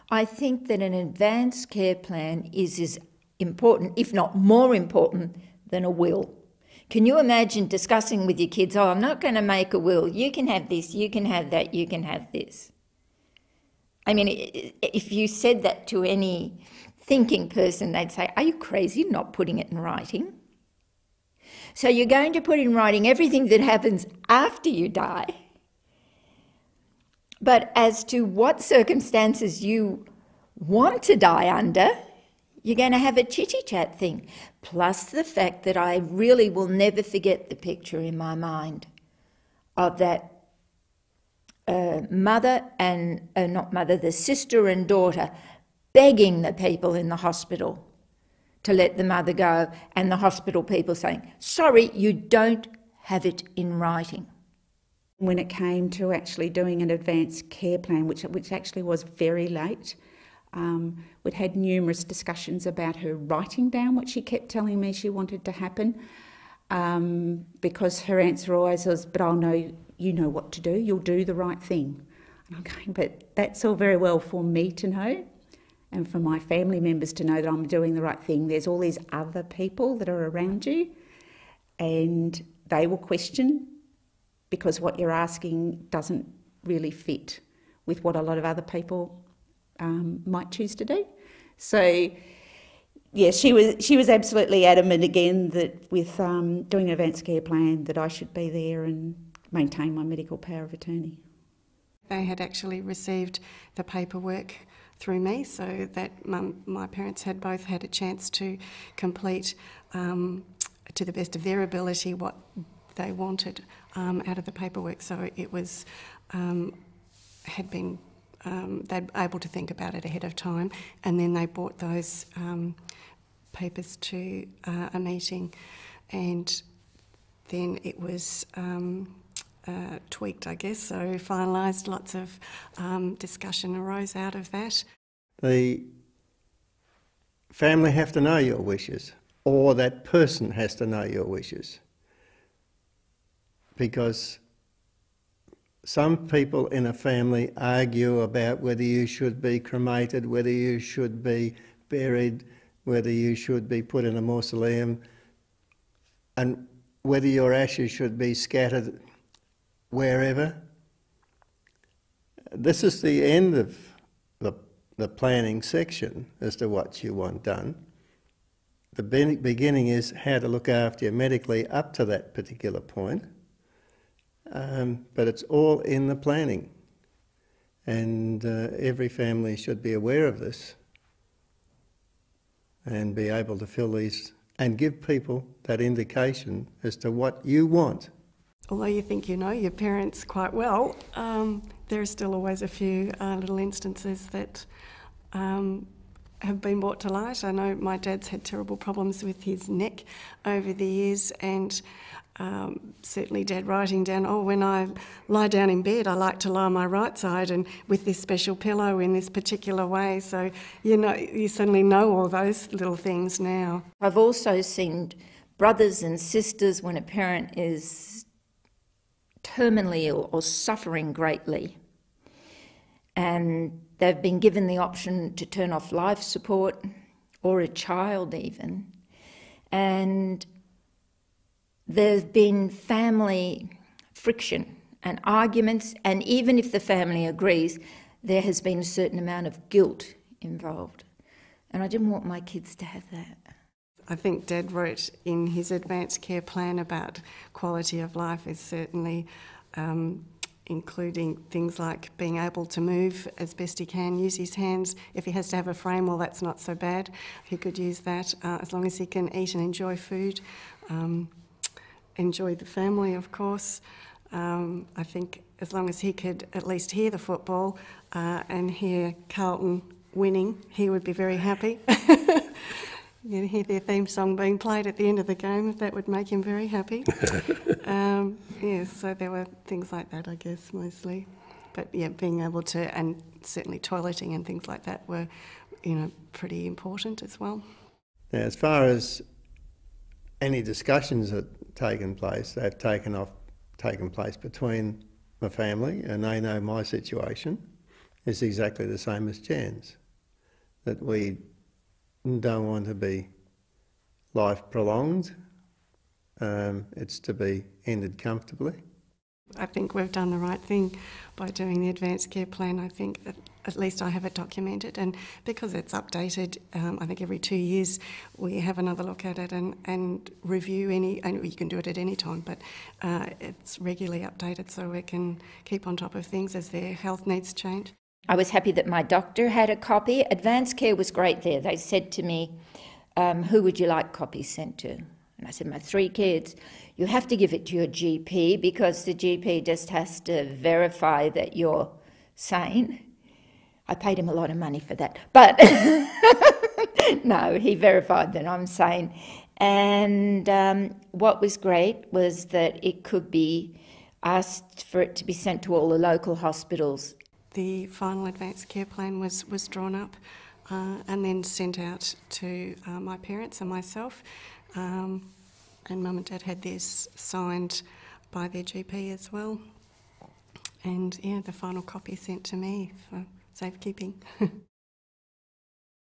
I think that an advanced care plan is as important, if not more important, than a will. Can you imagine discussing with your kids, oh, I'm not going to make a will, you can have this, you can have that, you can have this. I mean, if you said that to any thinking person, they'd say, are you crazy not putting it in writing? So you're going to put in writing everything that happens after you die. But as to what circumstances you want to die under, you're going to have a chitty-chat thing. Plus the fact that I really will never forget the picture in my mind of that the sister and daughter begging the people in the hospital to let the mother go, and the hospital people saying, sorry, you don't have it in writing. When it came to actually doing an advanced care plan, which actually was very late, we'd had numerous discussions about her writing down what she kept telling me she wanted to happen, because her answer always was, but I'll know, you know what to do, you'll do the right thing. And I'm going, but that's all very well for me to know and for my family members to know that I'm doing the right thing. There's all these other people that are around you and they will question because what you're asking doesn't really fit with what a lot of other people might choose to do. So, yeah, she was absolutely adamant again that with doing an advanced care plan that I should be there and maintain my medical power of attorney. They had actually received the paperwork through me, so that my parents had both had a chance to complete, to the best of their ability, what they wanted out of the paperwork. So it was, had been, they were able to think about it ahead of time, and then they brought those papers to a meeting, and then it was tweaked, I guess, so finalised. Lots of discussion arose out of that. The family have to know your wishes, or that person has to know your wishes, because some people in a family argue about whether you should be cremated, whether you should be buried, whether you should be put in a mausoleum, and whether your ashes should be scattered wherever. This is the end of the planning section as to what you want done. The beginning is how to look after you medically up to that particular point, but it's all in the planning, and every family should be aware of this and be able to fill these and give people that indication as to what you want. Although you think you know your parents quite well, there are still always a few little instances that have been brought to light. I know my dad's had terrible problems with his neck over the years, and certainly Dad writing down, oh, when I lie down in bed, I like to lie on my right side and with this special pillow in this particular way. So, you know, you suddenly know all those little things now. I've also seen brothers and sisters when a parent is terminally ill or suffering greatly, and they've been given the option to turn off life support, or a child even, and there's been family friction and arguments, and even if the family agrees, there has been a certain amount of guilt involved. And I didn't want my kids to have that. I think Dad wrote in his advanced care plan about quality of life is certainly including things like being able to move as best he can, use his hands. If he has to have a frame, well, that's not so bad. He could use that as long as he can eat and enjoy food. Enjoy the family, of course. I think as long as he could at least hear the football and hear Carlton winning, he would be very happy. You know, hear their theme song being played at the end of the game, that would make him very happy. Yes, so there were things like that, I guess, mostly. But yeah, being able to, and certainly toileting and things like that were, you know, pretty important as well. Now, as far as any discussions that taken place, they've taken place between my family, and they know my situation, is exactly the same as Jan's, that we don't want to be life prolonged, it's to be ended comfortably. I think we've done the right thing by doing the advanced care plan. I think at least I have it documented, and because it's updated, I think every 2 years we have another look at it and review any, and you can do it at any time, but it's regularly updated so we can keep on top of things as their health needs change. I was happy that my doctor had a copy. Advanced care was great there. They said to me, who would you like copies sent to? And I said, my 3 kids. You have to give it to your GP because the GP just has to verify that you're sane. I paid him a lot of money for that. But no, he verified that I'm sane. And what was great was that it could be asked for it to be sent to all the local hospitals. The final advanced care plan was drawn up and then sent out to my parents and myself. And Mum and Dad had theirs signed by their GP as well. And yeah, the final copy sent to me for safekeeping.